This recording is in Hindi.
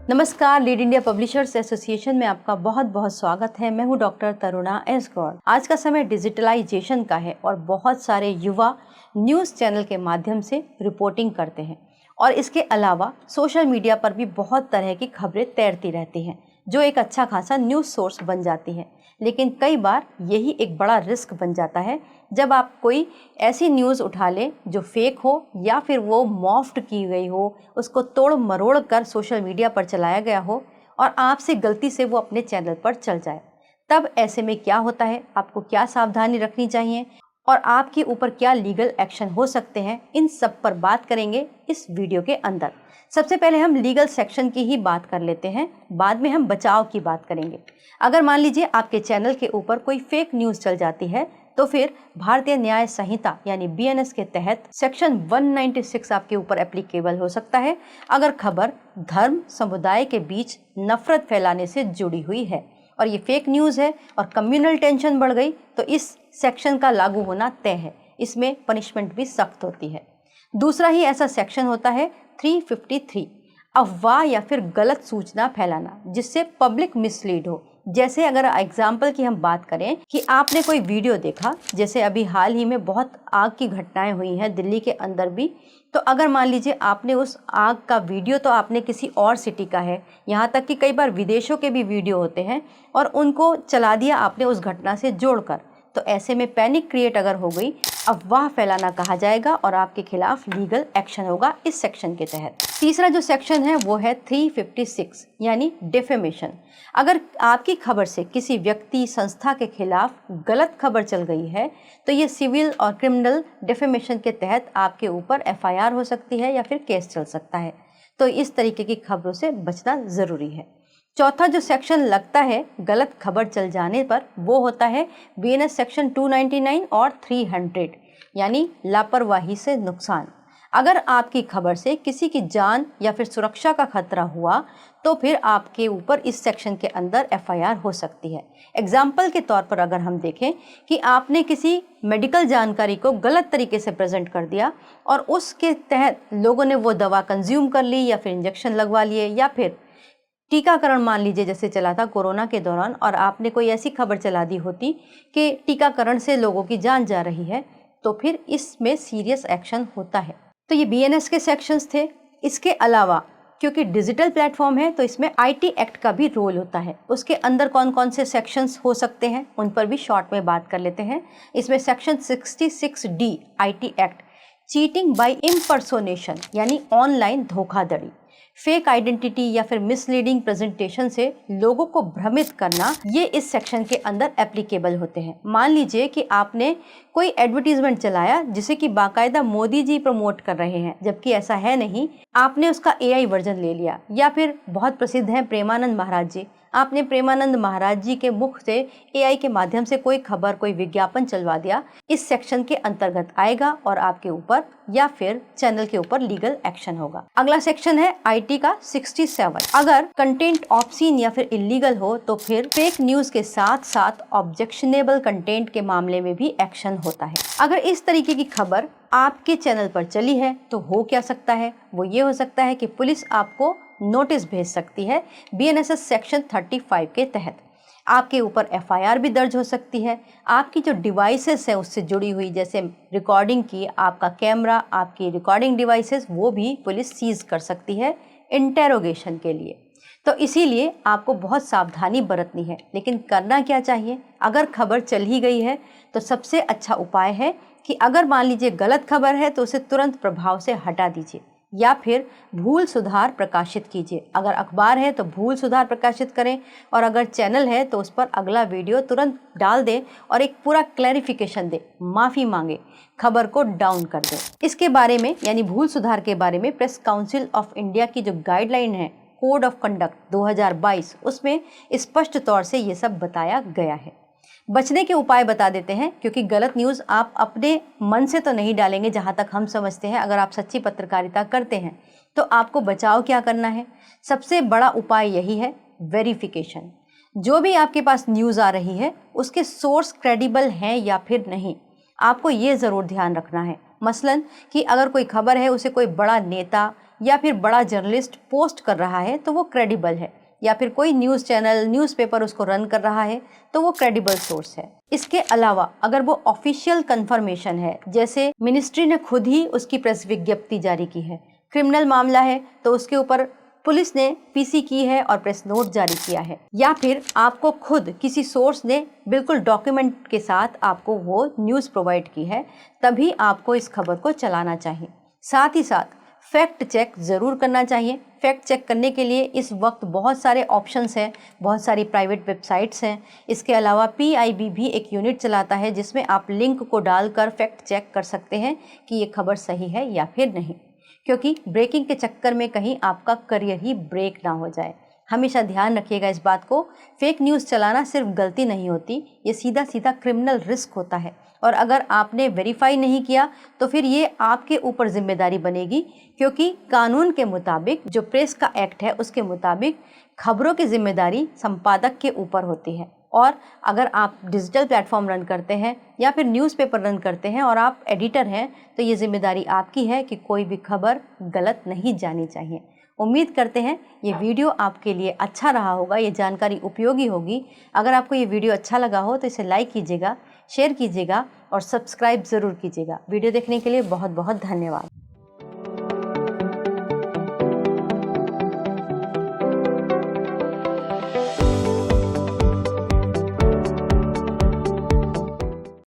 नमस्कार, लीड इंडिया पब्लिशर्स एसोसिएशन में आपका बहुत बहुत स्वागत है। मैं हूं डॉक्टर तरुणा एस गौर। आज का समय डिजिटलाइजेशन का है और बहुत सारे युवा न्यूज़ चैनल के माध्यम से रिपोर्टिंग करते हैं और इसके अलावा सोशल मीडिया पर भी बहुत तरह की खबरें तैरती रहती हैं जो एक अच्छा खासा न्यूज़ सोर्स बन जाती है। लेकिन कई बार यही एक बड़ा रिस्क बन जाता है जब आप कोई ऐसी न्यूज़ उठा लें जो फेक हो या फिर वो मॉफ्ड की गई हो, उसको तोड़ मरोड़ कर सोशल मीडिया पर चलाया गया हो और आपसे गलती से वो अपने चैनल पर चल जाए। तब ऐसे में क्या होता है, आपको क्या सावधानी रखनी चाहिए और आपके ऊपर क्या लीगल एक्शन हो सकते हैं, इन सब पर बात करेंगे इस वीडियो के अंदर। सबसे पहले हम लीगल सेक्शन की ही बात कर लेते हैं, बाद में हम बचाव की बात करेंगे। अगर मान लीजिए आपके चैनल के ऊपर कोई फेक न्यूज़ चल जाती है तो फिर भारतीय न्याय संहिता यानी BNS के तहत सेक्शन 196 आपके ऊपर एप्लीकेबल हो सकता है अगर खबर धर्म समुदाय के बीच नफरत फैलाने से जुड़ी हुई है और ये फेक न्यूज़ है और कम्युनल टेंशन बढ़ गई तो इस सेक्शन का लागू होना तय है। इसमें पनिशमेंट भी सख्त होती है। दूसरा ही ऐसा सेक्शन होता है 353, अफवाह या फिर गलत सूचना फैलाना जिससे पब्लिक मिसलीड हो। जैसे अगर एग्जाम्पल की हम बात करें कि आपने कोई वीडियो देखा, जैसे अभी हाल ही में बहुत आग की घटनाएं हुई हैं दिल्ली के अंदर भी, तो अगर मान लीजिए आपने उस आग का वीडियो तो आपने किसी और सिटी का है, यहाँ तक कि कई बार विदेशों के भी वीडियो होते हैं और उनको चला दिया आपने उस घटना से जोड़कर, तो ऐसे में पैनिक क्रिएट अगर हो गई, अफवाह फैलाना कहा जाएगा और आपके खिलाफ लीगल एक्शन होगा इस सेक्शन के तहत। तीसरा जो सेक्शन है वो है 356 यानी डिफेमेशन। अगर आपकी खबर से किसी व्यक्ति संस्था के खिलाफ गलत खबर चल गई है तो ये सिविल और क्रिमिनल डिफेमेशन के तहत आपके ऊपर FIR हो सकती है या फिर केस चल सकता है। तो इस तरीके की खबरों से बचना ज़रूरी है। चौथा जो सेक्शन लगता है गलत खबर चल जाने पर वो होता है BNS सेक्शन 299 और 300 यानी लापरवाही से नुकसान। अगर आपकी खबर से किसी की जान या फिर सुरक्षा का खतरा हुआ तो फिर आपके ऊपर इस सेक्शन के अंदर FIR हो सकती है। एग्जाम्पल के तौर पर अगर हम देखें कि आपने किसी मेडिकल जानकारी को गलत तरीके से प्रेजेंट कर दिया और उसके तहत लोगों ने वो दवा कंज्यूम कर ली या फिर इंजेक्शन लगवा लिए या फिर टीकाकरण मान लीजिए जैसे चला था कोरोना के दौरान और आपने कोई ऐसी खबर चला दी होती कि टीकाकरण से लोगों की जान जा रही है, तो फिर इसमें सीरियस एक्शन होता है। तो ये BNS के सेक्शंस थे। इसके अलावा क्योंकि डिजिटल प्लेटफॉर्म है तो इसमें IT एक्ट का भी रोल होता है। उसके अंदर कौन कौन से सेक्शंस हो सकते हैं उन पर भी शॉर्ट में बात कर लेते हैं। इसमें section 66D IT act, cheating by impersonation यानी ऑनलाइन धोखाधड़ी, फेक आइडेंटिटी या फिर मिसलीडिंग प्रेजेंटेशन से लोगों को भ्रमित करना, ये इस सेक्शन के अंदर एप्लीकेबल होते हैं। मान लीजिए कि आपने कोई एडवर्टीजमेंट चलाया जिसे कि बाकायदा मोदी जी प्रमोट कर रहे हैं जबकि ऐसा है नहीं, आपने उसका AI वर्जन ले लिया। या फिर बहुत प्रसिद्ध हैं प्रेमानंद महाराज जी, आपने प्रेमानंद महाराज जी के मुख से AI के माध्यम से कोई खबर कोई विज्ञापन चलवा दिया, इस सेक्शन के अंतर्गत आएगा और आपके ऊपर या फिर चैनल के ऊपर लीगल एक्शन होगा। अगला सेक्शन है IT का 67। अगर कंटेंट ऑब्सीन या फिर इलीगल हो तो फिर फेक न्यूज के साथ साथ ऑब्जेक्शनेबल कंटेंट के मामले में भी एक्शन होता है। अगर इस तरीके की खबर आपके चैनल पर चली है तो हो क्या सकता है, वो ये हो सकता है कि पुलिस आपको नोटिस भेज सकती है BNSS सेक्शन 35 के तहत। आपके ऊपर FIR भी दर्ज हो सकती है। आपकी जो डिवाइसेस है उससे जुड़ी हुई, जैसे रिकॉर्डिंग की, आपका कैमरा, आपकी रिकॉर्डिंग डिवाइसेस, वो भी पुलिस सीज कर सकती है इंटेरोगेशन के लिए। तो इसीलिए आपको बहुत सावधानी बरतनी है। लेकिन करना क्या चाहिए, अगर खबर चल ही गई है तो सबसे अच्छा उपाय है कि अगर मान लीजिए गलत खबर है तो उसे तुरंत प्रभाव से हटा दीजिए या फिर भूल सुधार प्रकाशित कीजिए। अगर अखबार है तो भूल सुधार प्रकाशित करें और अगर चैनल है तो उस पर अगला वीडियो तुरंत डाल दें और एक पूरा क्लैरिफिकेशन दें, माफ़ी मांगे, खबर को डाउन कर दें। इसके बारे में यानी भूल सुधार के बारे में प्रेस काउंसिल ऑफ इंडिया की जो गाइडलाइन है कोड ऑफ कंडक्ट 2022, उसमें स्पष्ट तौर से ये सब बताया गया है। बचने के उपाय बता देते हैं क्योंकि गलत न्यूज़ आप अपने मन से तो नहीं डालेंगे जहां तक हम समझते हैं। अगर आप सच्ची पत्रकारिता करते हैं तो आपको बचाव क्या करना है, सबसे बड़ा उपाय यही है वेरिफिकेशन। जो भी आपके पास न्यूज़ आ रही है उसके सोर्स क्रेडिबल हैं या फिर नहीं, आपको ये ज़रूर ध्यान रखना है। मसलन कि अगर कोई खबर है उसे कोई बड़ा नेता या फिर बड़ा जर्नलिस्ट पोस्ट कर रहा है तो वो क्रेडिबल है, या फिर कोई न्यूज़ चैनल, न्यूज़पेपर उसको रन कर रहा है तो वो क्रेडिबल सोर्स है। इसके अलावा अगर वो ऑफिशियल कंफर्मेशन है, जैसे मिनिस्ट्री ने खुद ही उसकी प्रेस विज्ञप्ति जारी की है, क्रिमिनल मामला है तो उसके ऊपर पुलिस ने पीसी की है और प्रेस नोट जारी किया है, या फिर आपको खुद किसी सोर्स ने बिल्कुल डॉक्यूमेंट के साथ आपको वो न्यूज़ प्रोवाइड की है, तभी आपको इस खबर को चलाना चाहिए। साथ ही साथ फैक्ट चेक ज़रूर करना चाहिए। फैक्ट चेक करने के लिए इस वक्त बहुत सारे ऑप्शंस हैं, बहुत सारी प्राइवेट वेबसाइट्स हैं। इसके अलावा पीआईबी भी एक यूनिट चलाता है जिसमें आप लिंक को डालकर फैक्ट चेक कर सकते हैं कि ये खबर सही है या फिर नहीं, क्योंकि ब्रेकिंग के चक्कर में कहीं आपका करियर ही ब्रेक ना हो जाए। हमेशा ध्यान रखिएगा इस बात को, फेक न्यूज़ चलाना सिर्फ गलती नहीं होती, ये सीधा सीधा क्रिमिनल रिस्क होता है। और अगर आपने वेरीफाई नहीं किया तो फिर ये आपके ऊपर जिम्मेदारी बनेगी, क्योंकि कानून के मुताबिक, जो प्रेस का एक्ट है उसके मुताबिक, खबरों की जिम्मेदारी संपादक के ऊपर होती है। और अगर आप डिजिटल प्लेटफॉर्म रन करते हैं या फिर न्यूज़पेपर रन करते हैं और आप एडिटर हैं, तो ये जिम्मेदारी आपकी है कि कोई भी खबर गलत नहीं जानी चाहिए। उम्मीद करते हैं ये वीडियो आपके लिए अच्छा रहा होगा, ये जानकारी उपयोगी होगी। अगर आपको ये वीडियो अच्छा लगा हो तो इसे लाइक कीजिएगा, शेयर कीजिएगा और सब्सक्राइब ज़रूर कीजिएगा। वीडियो देखने के लिए बहुत बहुत धन्यवाद।